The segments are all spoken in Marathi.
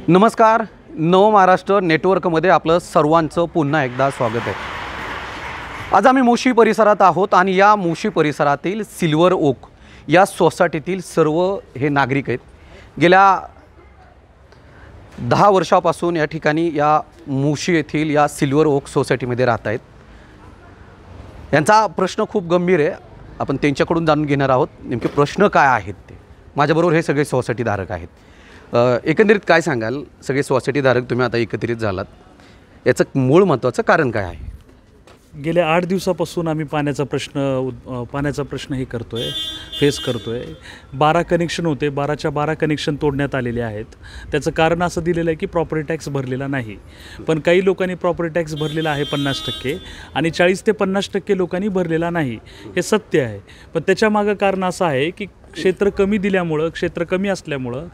नमस्कार. नवमहाराष्ट्र नेटवर्कमध्ये आपलं सर्वांचं पुन्हा एकदा स्वागत आहे. आज आम्ही मोशी परिसरात आहोत आणि या मोशी परिसरातील सिल्वर ओक या सोसायटीतील सर्व हे नागरिक आहेत. गेल्या 10 वर्षापासून या ठिकाणी या मोशी येथील या सिल्वर ओक सोसायटीमध्ये राहत आहेत. यांचा प्रश्न खूप गंभीर आहे. आपण त्यांच्याकडून जाणून घेणार आहोत नेमके प्रश्न काय आहेत ते. माझ्याबरोबर हे सगळे सोसायटीधारक आहेत. एकंदरीत काय सांगाल, सगळे सोसायटीधारक तुम्ही आता एकत्रित झालात, याचं मूळ महत्त्वाचं कारण काय आहे? गेल्या 8 दिवसापासून आम्ही पाण्याचा प्रश्न हे करतोय, फेस करतोय. 12 कनेक्शन होते, 12च्या 12 कनेक्शन तोडण्यात आलेले आहेत. त्याचं कारण असं दिलेलं आहे की प्रॉपर्टी टॅक्स भरलेला नाही. पण काही लोकांनी प्रॉपर्टी टॅक्स भरलेला आहे 50% आणि 40 ते 50% लोकांनी भरलेला नाही. हे सत्य आहे. पण त्याच्यामागं कारण असं आहे की क्षेत्र कमी असल्यामुळं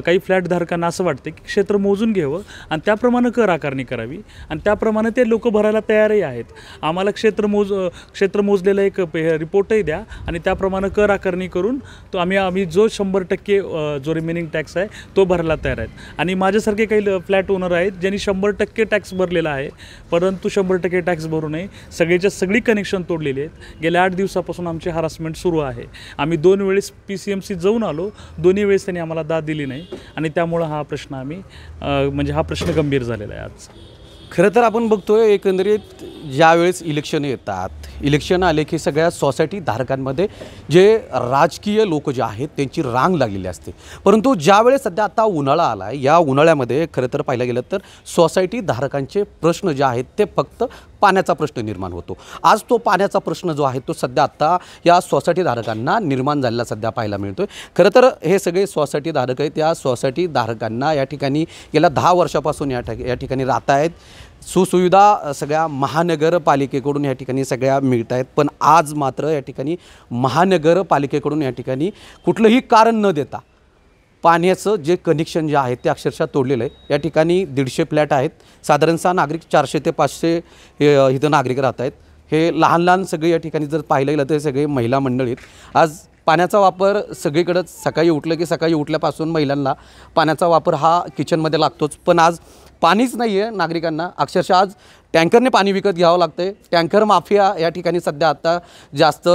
काही फ्लॅटधारकांना असं वाटतं की क्षेत्र मोजून घ्यावं आणि त्याप्रमाणे कर आकारणी करावी आणि त्याप्रमाणे ते लोक भरायला तयारही आहेत. आम्हाला क्षेत्र मोजलेला एक रिपोर्टही द्या आणि त्याप्रमाणे कर आकारणी करून तो आम्ही जो 100% जो रिमेनिंग टॅक्स आहे तो भरायला तयार आहेत. आणि माझ्यासारखे काही फ्लॅट ओनर आहेत ज्यांनी 100% टॅक्स भरलेला आहे, परंतु 100% टॅक्स भरू नये सगळी कनेक्शन तोडलेली आहेत. गेल्या 8 दिवसापासून आमची हरासमेंट सुरू आहे. आम्ही 2 वेळेस PCMC जाऊन आलो, दोन्ही वेळेस त्यांनी आम्हाला दाद दिली नाही आणि त्यामुळं हा प्रश्न गंभीर झालेला आहे. आज खरं तर आपण बघतोय एकंदरीत ज्यावेळेस इलेक्शन येतात, इलेक्शन आले की सगळ्या सोसायटी धारकांमध्ये जे राजकीय लोक जे आहेत त्यांची रांग लागलेली असते. परंतु ज्यावेळेस सध्या आता उन्हाळा आला आहे, या उन्हाळ्यामध्ये खरं तर पाहिलं गेलं तर सोसायटी धारकांचे प्रश्न जे आहेत ते फक्त पाण्याचा प्रश्न निर्माण होतो. आज तो पाण्याचा प्रश्न जो आहे तो सध्या आता या सोसायटी धारकांना निर्माण झालेला सध्या पाहायला मिळतो आहे. खरं तर हे सगळे सोसायटी धारक आहेत, या सोसायटी धारकांना या ठिकाणी गेल्या 10 वर्षापासून या ठिकाणी राहत आहेत. सुसुविधा सगळ्या महानगरपालिकेकडून या ठिकाणी सगळ्या मिळत आहेत. पण आज मात्र या ठिकाणी महानगरपालिकेकडून या ठिकाणी कुठलंही कारण न देता पाण्याचं जे कनेक्शन जे आहे ते अक्षरशः तोडलेलं आहे. या ठिकाणी 150 फ्लॅट आहेत. साधारणतः नागरिक 400 ते 500 इथं नागरिक राहत आहेत. हे लहान सगळे या ठिकाणी जर पाहिलं गेलं तर सगळे महिला मंडळी आहेत. आज पाण्याचा वापर सगळीकडंच सकाळी उठल्यापासून महिलांना पाण्याचा वापर हा किचनमध्ये लागतोच. पण आज पाणीच नाही आहे नागरिकांना. अक्षरशः आज टँकरने पाणी विकत घ्यावं लागतं आहे. टँकर माफिया या ठिकाणी सध्या आता जास्त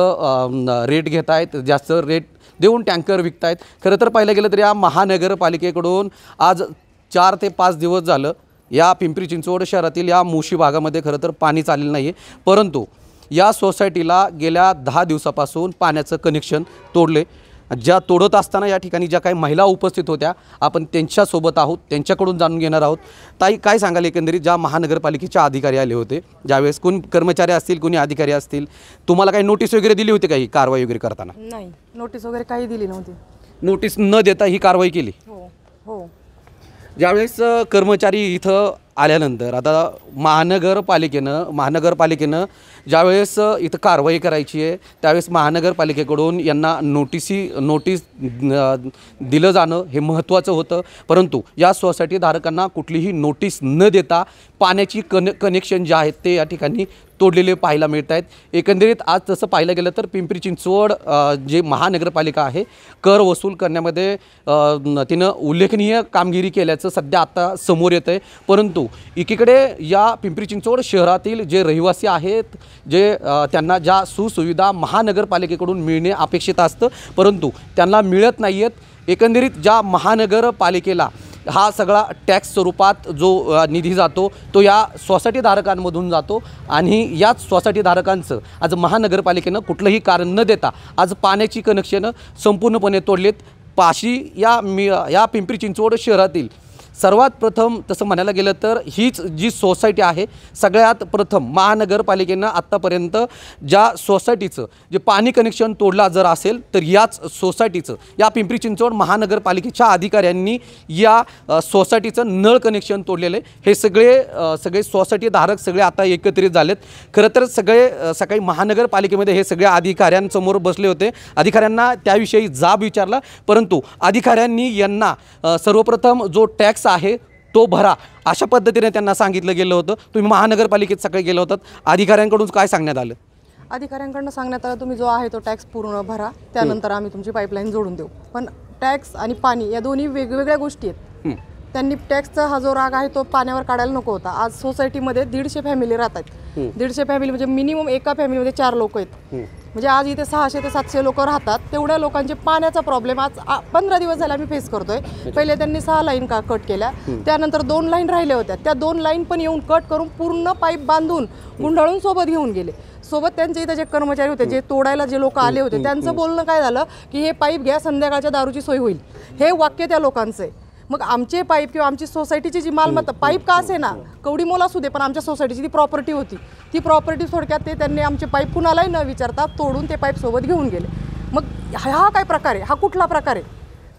रेट घेत आहेत, जास्त रेट देऊन टँकर विकत आहेत. खरं तर पाहिलं गेलं तर या महानगरपालिकेकडून आज 4 ते 5 दिवस झालं या पिंपरी चिंचवड शहरातील या मोशी भागामध्ये खरं तर पाणी चाललेलं नाही आहे. परंतु या सोसायटीला गेल्या 10 दिवसापासून पाण्याचं कनेक्शन तोडले. ज्या तोडत असताना या ठिकाणी ज्या काही महिला उपस्थित होत्या, आपण त्यांच्यासोबत आहोत, त्यांच्याकडून जाणून घेणार आहोत. ताई, काय सांगाल एकंदरीत ज्या महानगरपालिकेचे अधिकारी आले होते, ज्यावेळेस कोण कर्मचारी असतील, कोणी अधिकारी असतील, तुम्हाला काही नोटीस वगैरे दिली होती काही कारवाई वगैरे करताना? नाही, नोटीस वगैरे काही दिली नव्हती. नोटीस न देता ही कारवाई केली? हो. ज्यावेळेस कर्मचारी इथं आल्यानंतर आता महानगरपालिकेनं ज्यावेळेस इथं कारवाई करायची आहे त्यावेळेस महानगरपालिकेकडून यांना नोटीस दिलं जाणं हे महत्त्वाचं होतं. परंतु या सोसायटी धारकांना कुठलीही नोटीस न देता पाण्याची कनेक्शन जे आहेत ते या ठिकाणी तोडलेले पाहायला मिळत आहेत. एकंदरीत आज तसं पाहिलं गेलं तर पिंपरी चिंचवड जे महानगरपालिका आहे कर वसूल करण्यामध्ये तिनं उल्लेखनीय कामगिरी केल्याचं सध्या आता समोर येतं आहे. परंतु एकीकडे या पिंपरी चिंचवड शहरातील जे रहिवासी आहेत, जे त्यांना ज्या सुसुविधा महानगरपालिकेकडून मिळणे अपेक्षित असतं परंतु त्यांना मिळत नाही आहेत. एकंदरीत ज्या महानगरपालिकेला हा सगळा टॅक्स स्वरूपात जो निधी जातो तो या सोसायटी धारकांमधून जातो आणि याच सोसायटी धारकांचं आज महानगरपालिकेनं कुठलंही कारण न देता आज पाण्याची कनेक्शनं संपूर्णपणे तोडलेत. पाशी या पिंपरी चिंचवड शहरातील सर्वात प्रथम तसं म्हणायला गेलं तर हीच जी सोसायटी आहे सगळ्यात प्रथम महानगरपालिकेनं आत्तापर्यंत ज्या सोसायटीचं जे पाणी कनेक्शन तोडला जर असेल तर याच सोसायटीचं या पिंपरी चिंचवड महानगरपालिकेच्या अधिकाऱ्यांनी या सोसायटीचं नळ कनेक्शन तोडलेलं आहे. हे सगळे सोसायटी धारक सगळे आता एकत्रित झालेत. खरं तर सकाळी महानगरपालिकेमध्ये हे सगळे अधिकाऱ्यांसमोर बसले होते. अधिकाऱ्यांना त्याविषयी जाब विचारला परंतु अधिकाऱ्यांनी यांना सर्वप्रथम जो टॅक्स आहे तो भरा अशा पद्धतीने त्यांना सांगितलं गेलं होतं. तुम्ही महानगरपालिकेत सकाळी गेलं होतात, अधिकाऱ्यांकडून काय सांगण्यात आलं? अधिकाऱ्यांकडून सांगण्यात आलं तुम्ही जो आहे तो टॅक्स पूर्ण भरा, त्यानंतर आम्ही तुमची पाईपलाईन जोडून देऊ. पण टॅक्स आणि पाणी या दोन्ही वेगवेगळ्या गोष्टी आहेत. त्यांनी टॅक्सचा हा जो राग आहे तो पाण्यावर काढायला नको होता. आज सोसायटीमध्ये 150 फॅमिली राहतात. 150 फॅमिली म्हणजे मिनिमम एका फॅमिलीमध्ये 4 लोक आहेत. म्हणजे आज इथे 600 ते 700 लोक राहतात. तेवढ्या लोकांचे पाण्याचा प्रॉब्लेम आज 15 दिवस झाले आम्ही फेस करतोय. पहिले त्यांनी 6 लाईन कट केल्या, त्यानंतर 2 लाईन राहिल्या होत्या. त्या 2 लाईन पण येऊन कट करून पूर्ण पाईप बांधून गुंडाळून सोबत घेऊन गेले. सोबत त्यांचे इथे जे कर्मचारी होते, जे तोडायला जे लोक आले होते, त्यांचं बोलणं काय झालं की हे पाईप घ्या, संध्याकाळच्या दारूची सोय होईल. हे वाक्य त्या लोकांचं आहे. मग आमचे पाईप किंवा आमची सोसायटीची जी मालमत्ता, पाईप का असे ना, कवडी मोल असू दे, पण आमच्या सोसायटीची ती प्रॉपर्टी होती. ती प्रॉपर्टी थोडक्यात त्यांनी आमचे पाईप कुणालाही न विचारता तोडून ते पाईप सोबत घेऊन गेले. मग हा काय प्रकार आहे? हा कुठला प्रकार आहे?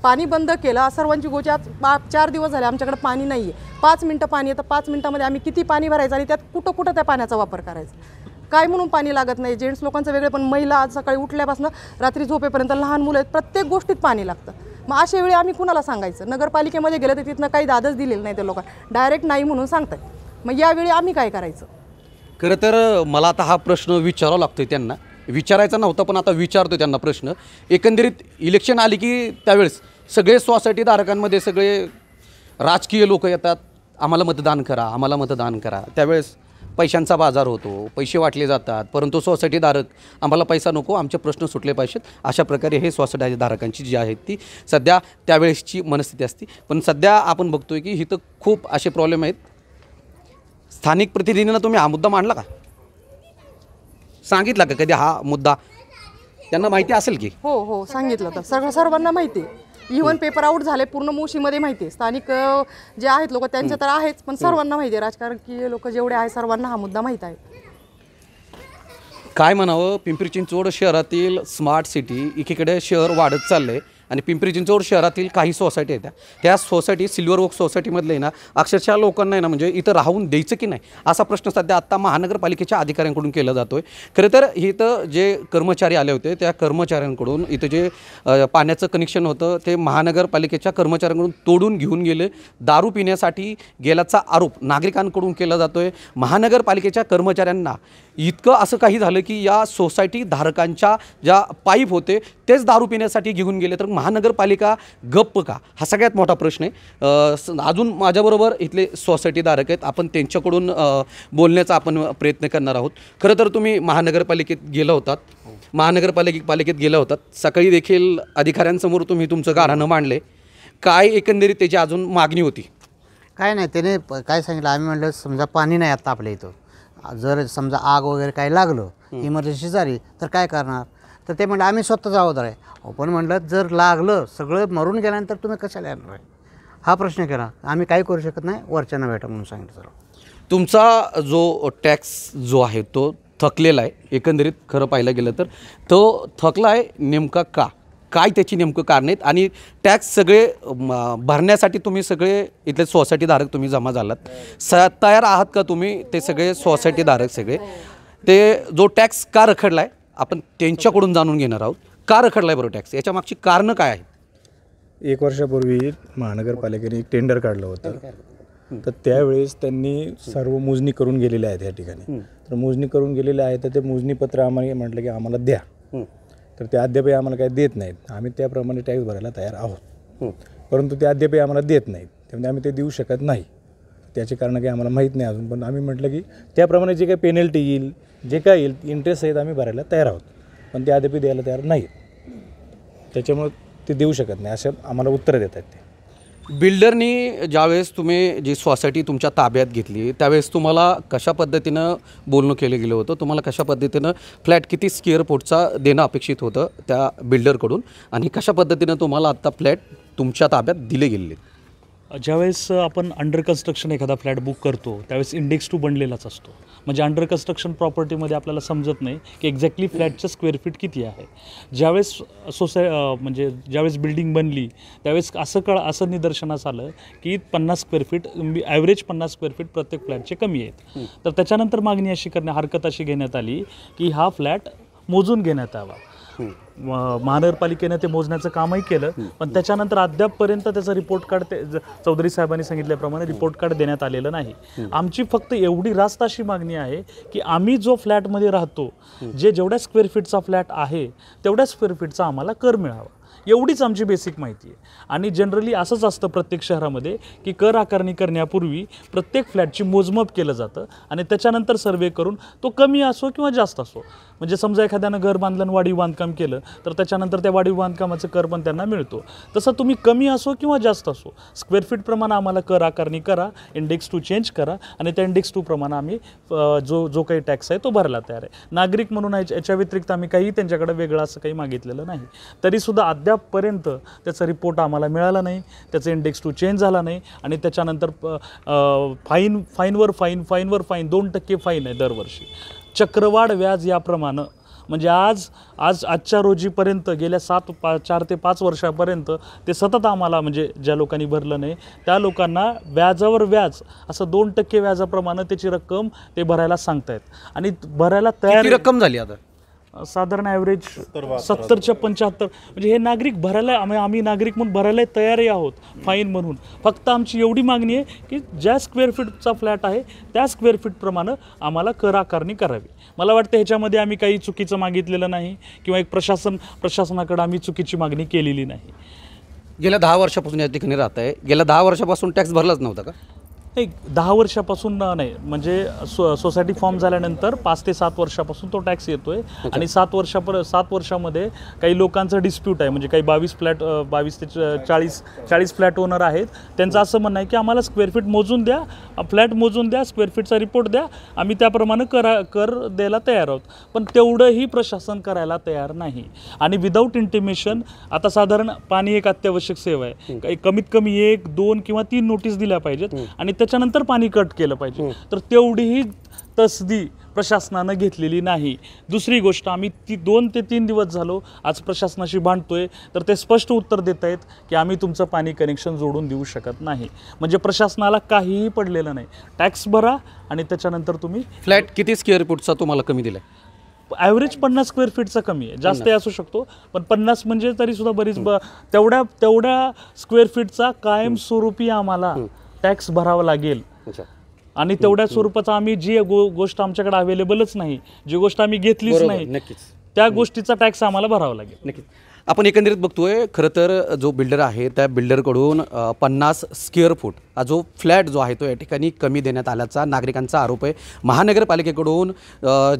पाणी बंद केलं, सर्वांची गोची. आज 4 दिवस झाले आमच्याकडे पाणी नाही आहे. 5 मिनटं पाणी येतं. 5 मिनटामध्ये आम्ही किती पाणी भरायचं आणि त्यात कुठं कुठं त्या पाण्याचा वापर करायचा? काय म्हणून पाणी लागत नाही? जेंट्स लोकांचं वेगळे, पण महिला आज सकाळी उठल्यापासून रात्री झोपेपर्यंत लहान मुलं आहेत, प्रत्येक गोष्टीत पाणी लागतं. मग अशा वेळी आम्ही कुणाला सांगायचं? नगरपालिकेमध्ये गेलं तर तिथनं काही दादच दिलेलं नाही, ते लोकांना डायरेक्ट नाही म्हणून सांगतात. मग यावेळी आम्ही काय करायचं? खरं तर मला आता हा प्रश्न विचारावा लागतोय त्यांना. विचारायचा नव्हता पण आता विचारतो त्यांना प्रश्न. एकंदरीत इलेक्शन आली की त्यावेळेस सगळे सोसायटी धारकांमध्ये सगळे राजकीय लोक येतात, आम्हाला मतदान करा, आम्हाला मतदान करा. त्यावेळेस पैशांचा बाजार होतो, पैसे वाटले जातात, परंतु सोसायटी धारक आम्हाला पैसा नको, आमचे प्रश्न सुटले पाहिजेत, अशा प्रकारे हे सोसायटी धारकांची जी आहे ती सध्या त्यावेळेसची मनस्थिती असते. पण सध्या आपण बघतोय की इथं खूप असे प्रॉब्लेम आहेत. स्थानिक प्रतिनिधींना तुम्ही हा मुद्दा मांडला का? सांगितला का कधी हा मुद्दा? त्यांना माहिती असेल की? हो सांगितलं. तर सर्वांना माहिती आहे. इव्हन पेपर आउट झाले पूर्ण मोशीमध्ये माहिती आहे. स्थानिक जे आहेत लोक त्यांच्या तर आहेच, पण सर्वांना माहिती आहे. राजकारणी लोक जेवढे आहेत सर्वांना हा मुद्दा माहीत आहे. काय म्हणावं, पिंपरी चिंचवड शहरातील स्मार्ट सिटी एकीकडे शहर वाढत चाललंय आणि पिंपरी चिंचवड शहरातील काही सोसायटी आहेत, त्या सोसायटी सिल्वर ओक सोसायटीमधले ना अक्षरशः लोकांना ना म्हणजे इथं राहून द्यायचं की नाही असा प्रश्न सध्या आत्ता महानगरपालिकेच्या अधिकाऱ्यांकडून केला जातो आहे. खरं तर इथं जे कर्मचारी आले होते त्या कर्मचाऱ्यांकडून इथं जे पाण्याचं कनेक्शन होतं ते महानगरपालिकेच्या कर्मचाऱ्यांकडून तोडून घेऊन गेले. दारू पिण्यासाठी गेल्याचा आरोप नागरिकांकडून केला जातो आहे. महानगरपालिकेच्या कर्मचाऱ्यांना इतकं असं काही झालं की या सोसायटी धारकांच्या ज्या पाईप होते तेच दारू पिण्यासाठी घेऊन गेले, तर महानगरपालिका गप्प का? हा सगळ्यात मोठा प्रश्न आहे. अजून माझ्याबरोबर इथले सोसायटी धारक आहेत, आपण त्यांच्याकडून बोलण्याचा आपण प्रयत्न करणार आहोत. खरं तर तुम्ही महानगरपालिकेत गेला होतात, पालिकेत गेला होतात, सकाळी देखील अधिकाऱ्यांसमोर तुम्ही तुमचं गाऱ्हाणं मांडले. काय एकंदरीत त्याची अजून मागणी होती? काय नाही, त्याने काय सांगितलं, आम्ही म्हटलं समजा पाणी नाही आता आपल्या इथं, जर समजा आग वगैरे काय लागलं इमर्जन्सी झाली तर काय करणार? तर ते म्हटलं आम्ही स्वतः जबाबदार आहे. पण म्हटलं जर लागलं सगळं मरून गेल्यानंतर तुम्ही कशाला येणार आहे? हा प्रश्न केला. आम्ही काही करू शकत नाही, वरच्यांना भेटा म्हणून सांगितलं. सर तुमचा जो टॅक्स जो आहे तो थकलेला आहे. एकंदरीत खरं पाहायला गेलं तर तो थकला आहे नेमका का? काय त्याची नेमकं कारण आहेत? आणि टॅक्स सगळे भरण्यासाठी तुम्ही सगळे इथले सोसायटी धारक तुम्ही जमा झालात, तयार आहात का तुम्ही? ते सगळे सोसायटी धारक सगळे ते जो टॅक्स का रखडला आहे आपण त्यांच्याकडून जाणून घेणार आहोत. का रखडला आहे बरं टॅक्स? याच्या मागची कारणं काय आहेत? 1 वर्षापूर्वी महानगरपालिकेने एक टेंडर काढलं होतं, तर त्यावेळेस त्यांनी सर्व मोजणी करून गेलेले आहेत या ठिकाणी. तर मोजणी करून गेलेले आहे, तर ते मोजणीपत्र आम्हाला म्हटलं की आम्हाला द्या. तर ते अद्यापही आम्हाला काही देत नाहीत. आम्ही त्याप्रमाणे टॅक्स भरायला तयार आहोत, परंतु ते अद्यापही आम्हाला देत नाहीत. त्यामुळे आम्ही ते देऊ शकत नाही. त्याचे कारण काही आम्हाला माहीत नाही अजून, पण आम्ही म्हटलं की त्याप्रमाणे जे काही पेनल्टी येईल, जे काय येईल, इंटरेस्ट आहेत आम्ही भरायला तयार आहोत, पण ते अद्याप द्यायला तयार नाहीत. त्याच्यामुळे ते देऊ शकत नाही असं आम्हाला उत्तरं देतात ते. बिल्डरनी ज्यावेळेस तुम्ही जी सोसायटी तुमच्या ताब्यात घेतली त्यावेळेस तुम्हाला कशा पद्धतीनं बोलणं केलं गेलं होतं? तुम्हाला कशा पद्धतीनं फ्लॅट किती स्क्वेअर फूटचा देणं अपेक्षित होतं त्या बिल्डरकडून, आणि कशा पद्धतीनं तुम्हाला आत्ता फ्लॅट तुमच्या ताब्यात दिले गेले? ज्यावेळेस आपण अंडर कन्स्ट्रक्शन एखादा फ्लॅट बुक करतो त्यावेळेस इंडेक्स 2 बनलेलाच असतो. म्हणजे अंडर कन्स्ट्रक्शन प्रॉपर्टीमध्ये आपल्याला समजत नाही की एक्झॅक्टली फ्लॅटचं स्क्वेअर फीट किती आहे. ज्यावेळेस म्हणजे ज्यावेळेस बिल्डिंग बनली त्यावेळेस असं निदर्शनास आलं की 50 square feet, average 50 square feet प्रत्येक फ्लॅटचे कमी आहेत. तर त्याच्यानंतर मागणी अशी हरकत अशी घेण्यात आली की हा फ्लॅट मोजून घेण्यात यावा. महानगरपालिकेने ते मोजण्याचं कामही केलं, पण त्याच्यानंतर अद्यापपर्यंत त्याचा रिपोर्ट कार्ड चौधरी साहेबांनी सांगितल्याप्रमाणे रिपोर्ट कार्ड देण्यात आलेलं नाही. आमची फक्त एवढी रास्त अशी मागणी आहे की आम्ही जो फ्लॅटमध्ये राहतो, जेवढ्या स्क्वेअर फीटचा फ्लॅट आहे तेवढ्या स्क्वेअर फीटचा आम्हाला कर मिळावा. एवढीच आमची बेसिक माहिती आहे. आणि जनरली असंच असतं प्रत्येक शहरामध्ये की कर आकारणी करण्यापूर्वी प्रत्येक फ्लॅटची मोजमाप केलं जातं आणि त्याच्यानंतर सर्वे करून तो कमी असो किंवा जास्त असो, म्हणजे समजा एखाद्यानं घर बांधलं आणि वाढीव बांधकाम केलं तर त्याच्यानंतर त्या वाढीव बांधकामाचं कर पण त्यांना मिळतो. तसं तुम्ही कमी असो किंवा जास्त असो स्क्वेअर फीटप्रमाणे आम्हाला कर आकारणी करा, इंडेक्स 2 चेंज करा आणि त्या इंडेक्स 2 प्रमाणे आम्ही जो काही टॅक्स आहे तो भरायला तयार आहे. नागरिक म्हणून याच्या व्यतिरिक्त आम्ही काही त्यांच्याकडे वेगळं असं काही मागितलेलं नाही. तरीसुद्धा अद्यापपर्यंत त्याचा रिपोर्ट आम्हाला मिळाला नाही, त्याचा इंडेक्स 2 चेंज झाला नाही आणि त्याच्यानंतर फाईनवर फाईन 2% फाईन आहे दरवर्षी. चक्रवाढ व्याज याप्रमाणे म्हणजे आजच्या रोजीपर्यंत गेल्या 4 ते 5 वर्षापर्यंत ते सतत आम्हाला म्हणजे ज्या लोकांनी भरलं नाही त्या लोकांना व्याजावर व्याज असं 2% व्याजाप्रमाणे त्याची रक्कम ते भरायला सांगतायत आणि भरायला तयार. किती रक्कम झाली आता? साधारण ॲव्हरेज 70 ते 75 म्हणजे हे नागरिक भरायला आम्ही नागरिक म्हणून भरायला तयारही आहोत फाईन म्हणून. फक्त आमची एवढी मागणी आहे की ज्या स्क्वेअर फीटचा फ्लॅट आहे त्या स्क्वेअर फीटप्रमाणे आम्हाला कर आकारणी करावी. मला वाटतं ह्याच्यामध्ये आम्ही काही चुकीचं मागितलेलं नाही किंवा एक प्रशासनाकडे आम्ही चुकीची मागणी केलेली नाही. गेल्या 10 वर्षापासून या ठिकाणी राहत आहे. गेल्या 10 वर्षापासून टॅक्स भरलाच नव्हता का? नाही, 10 वर्षापासून नाही, म्हणजे सोसायटी फॉर्म झाल्यानंतर 5 ते 7 वर्षापासून तो टॅक्स येतोय आणि 7 वर्षामध्ये काही लोकांचं डिस्प्यूट आहे. म्हणजे काही 22 ते 40 फ्लॅट ओनर आहेत. त्यांचं असं म्हणणं आहे की आम्हाला स्क्वेअर फीट मोजून द्या, फ्लॅट मोजून द्या, स्क्वेअर फीटचा रिपोर्ट द्या, आम्ही त्याप्रमाणे कर द्यायला तयार आहोत. पण तेवढंही प्रशासन करायला तयार नाही. आणि विदाऊट इंटिमेशन आता साधारण पाणी एक अत्यावश्यक सेवा आहे, कमीत कमी 1, 2 किंवा 3 नोटीस दिल्या पाहिजेत आणि त्याच्यानंतर पाणी कट केलं पाहिजे. तर तेवढीही तसदी प्रशासनानं घेतलेली नाही. दुसरी गोष्ट, आम्ही 2 ते 3 दिवस झालो आज प्रशासनाशी भांडतोय तर ते स्पष्ट उत्तर देत आहेत की आम्ही तुमचं पाणी कनेक्शन जोडून देऊ शकत नाही. म्हणजे प्रशासनाला काहीही पडलेलं नाही. टॅक्स भरा आणि त्याच्यानंतर तुम्ही फ्लॅट किती स्क्वेअर फूटचा तुम्हाला कमी दिला? ॲव्हरेज 50 स्क्वेअर फीटचा कमी आहे, जास्तही असू शकतो पण 50 म्हणजे तरीसुद्धा बरीच तेवढ्या स्क्वेअर फीटचा कायमस्वरूपी आम्हाला टॅक्स भरावा लागेल. आणि तेवढ्या स्वरूपाचा आम्ही जी गोष्ट आमच्याकडे अवेलेबलच नाही, जी गोष्ट आम्ही घेतलीच नाही, नक्कीच त्या गोष्टीचा टॅक्स आम्हाला भरावा लागेल. नक्कीच. आपण एकंदरीत बघतोय खरं तर जो बिल्डर आहे त्या बिल्डरकडून 50 स्क्वेअर फूट हा जो फ्लॅट जो आहे तो या ठिकाणी कमी देण्यात आल्याचा नागरिकांचा आरोप आहे. महानगरपालिकेकडून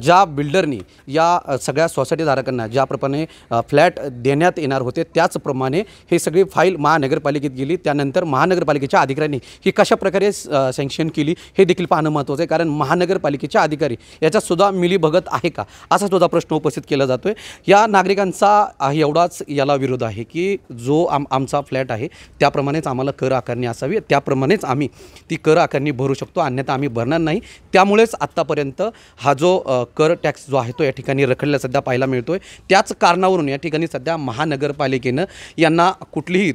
ज्या बिल्डरनी या सगळ्या सोसायटीधारकांना ज्याप्रमाणे फ्लॅट देण्यात येणार होते त्याचप्रमाणे हे सगळी फाईल महानगरपालिकेत गेली. त्यानंतर महानगरपालिकेच्या अधिकाऱ्यांनी ही कशाप्रकारे सँक्शन केली हे देखील पाहणं महत्त्वाचं आहे. कारण महानगरपालिकेचे अधिकारी याच्यातसुद्धा मिलीभगत आहे का असा सुद्धा प्रश्न उपस्थित केला जातो आहे. या नागरिकांचा एवढाच याला विरोध आहे की जो आमचा फ्लॅट आहे त्याप्रमाणेच आम्हाला कर आकारणी असावी, त्याप्रमाणेच आम्ही ती कर आकारणी भरू शकतो, अन्यथा आम्ही भरणार नाही. त्यामुळेच आत्तापर्यंत हा जो कर टॅक्स जो आहे तो या ठिकाणी रखडलेला सध्या पाहायला मिळतो आहे. त्याच कारणावरून या ठिकाणी सध्या महानगरपालिकेनं यांना कुठलीही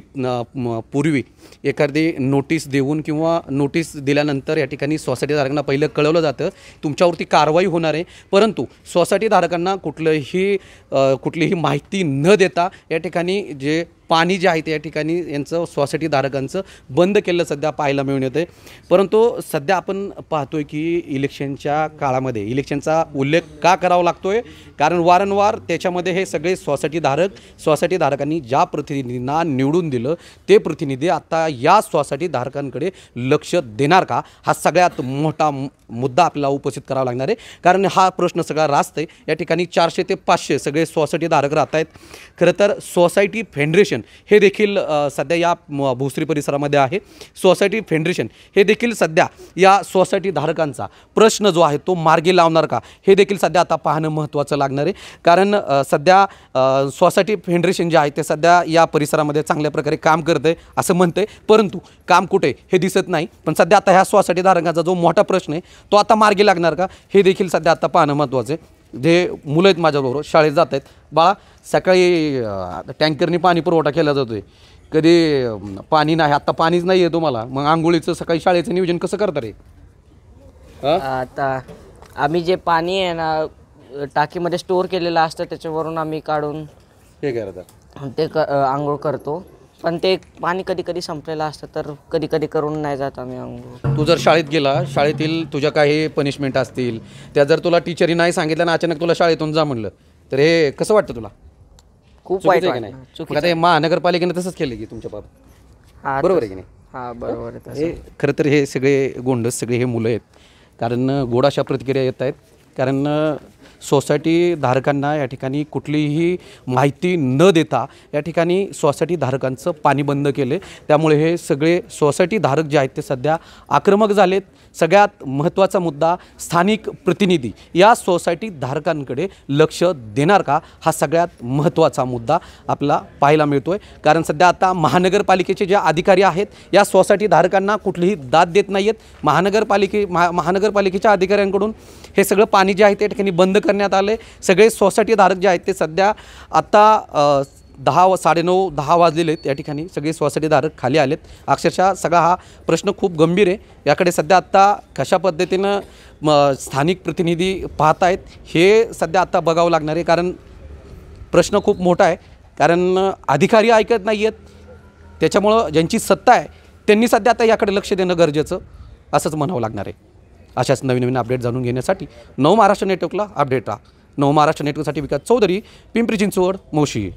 पूर्वी एखादी नोटीस देऊन किंवा नोटीस दिल्यानंतर या ठिकाणी सोसायटीधारकांना पहिलं कळवलं जातं तुमच्यावरती कारवाई होणार आहे, परंतु सोसायटीधारकांना कुठलीही माहिती न देता या ठिकाणी जे पाणी जे आहे ते या ठिकाणी यांचं सोसायटीधारकांचं बंद केलं सध्या पाहायला मिळून येतं आहे. परंतु सध्या आपण पाहतो आहे की इलेक्शनच्या काळामध्ये इलेक्शनचा उल्लेख का करावा लागतो आहे, कारण वारंवार त्याच्यामध्ये हे सगळे सोसायटीधारकांनी ज्या प्रतिनिधींना निवडून दिलं ते प्रतिनिधी आता या सोसायटीधारकांकडे लक्ष देणार का हा सगळ्यात मोठा मुद्दा आपल्याला उपस्थित करावा लागणार आहे. कारण हा प्रश्न सगळा रास्त आहे. या ठिकाणी 400 ते 500 सगळे सोसायटीधारक राहत आहेत. खरं तर सोसायटी फेडरेशन हे देखील सध्या या भोसरी परिसरामध्ये आहे. सोसायटी फेडरेशन हे देखील सध्या या सोसायटीधारकांचा प्रश्न जो आहे तो मार्गी लावणार का हे देखील सध्या आता पाहणं महत्त्वाचं लागणार आहे. कारण सध्या सोसायटी फेडरेशन जे आहे ते सध्या या परिसरामध्ये चांगल्या प्रकारे काम करतं आहे असं म्हणतं आहे, परंतु काम कुठे हे दिसत नाही. पण सध्या आता ह्या सोसायटीधारकांचा जो मोठा प्रश्न आहे तो आता मार्गी लागणार का हे देखील सध्या आता पाहणं महत्त्वाचं आहे. जे मुलं आहेत माझ्याबरोबर शाळेत जात आहेत, बाळा सकाळी टँकरनी पाणी पुरवठा केला जातो आहे, कधी पाणी नाही, आत्ता पाणीच नाही आहे तुम्हाला, मग आंघोळीचं सकाळी शाळेचं नियोजन कसं करता रे? आता आम्ही जे पाणी आहे ना टाकीमध्ये स्टोअर केलेलं असतं त्याच्यावरून आम्ही काढून हे करता ते आंघोळ करतो. पण ते पाणी कधी कधी संपलेलं असतं तर कधी कधी करून नाही जात आम्ही आंघोळ. तू जर शाळेत गेला, शाळेतील तुझ्या काही पनिशमेंट असतील त्या जर तुला टीचरही नाही सांगितलं ना अचानक तुला शाळेतून जा म्हणलं तर हे कसं वाटतं तुला? खूप चुकीचं वाईट आहे की नाही? वाटलं. मग आता हे महानगरपालिकेने तसंच केलं की तुमच्या बाबत हा, बरोबर आहे की नाही? हा बरोबर आहे तसं. हे खरं तर हे सगळे गोंडस सगळे हे मुलं आहेत कारण गोड अशा प्रतिक्रिया येत आहेत कारण सोसायटी धारकांना या ठिकाणी कुठलीही माहिती न देता या ठिकाणी सोसायटी धारकांचं पाणी बंद केले त्यामुळे हे सगळे सोसायटी धारक जे आहेत ते सध्या आक्रमक झालेत. सगळ्यात महत्त्वाचा मुद्दा स्थानिक प्रतिनिधी या सोसायटी धारकांकडे लक्ष देणार का हा सगळ्यात महत्त्वाचा मुद्दा आपला पाहायला मिळतो आहे कारण सध्या आता महानगरपालिकेचे जे अधिकारी आहेत या सोसायटी धारकांना कुठलीही दाद देत नाही आहेत. महानगरपालिकेच्या अधिकाऱ्यांकडून हे सगळं पाणी जे आहे ते ठिकाणी बंद करण्यात आलं आहे. सगळे सोसायटी धारक जे आहेत ते सध्या आता 9:30 वाजलेले आहेत या ठिकाणी सगळे सोसायटी धारक खाली आलेत. अक्षरशः सगळा हा प्रश्न खूप गंभीर आहे. याकडे सध्या आत्ता कशा पद्धतीनं स्थानिक प्रतिनिधी पाहत आहेत हे सध्या आत्ता बघावं लागणार आहे कारण प्रश्न खूप मोठा आहे कारण अधिकारी ऐकत नाही आहेत त्याच्यामुळं ज्यांची सत्ता आहे त्यांनी सध्या आता याकडे लक्ष देणं गरजेचं असंच म्हणावं लागणार आहे. अशाच नवीन नवीन अपडेट जाणून घेण्यासाठी नवमहाराष्ट्र नेटवर्कला अपडेट राहा. नवमहाराष्ट्र नेटवर्कसाठी विकास चौधरी, पिंपरी चिंचवड, मोशी.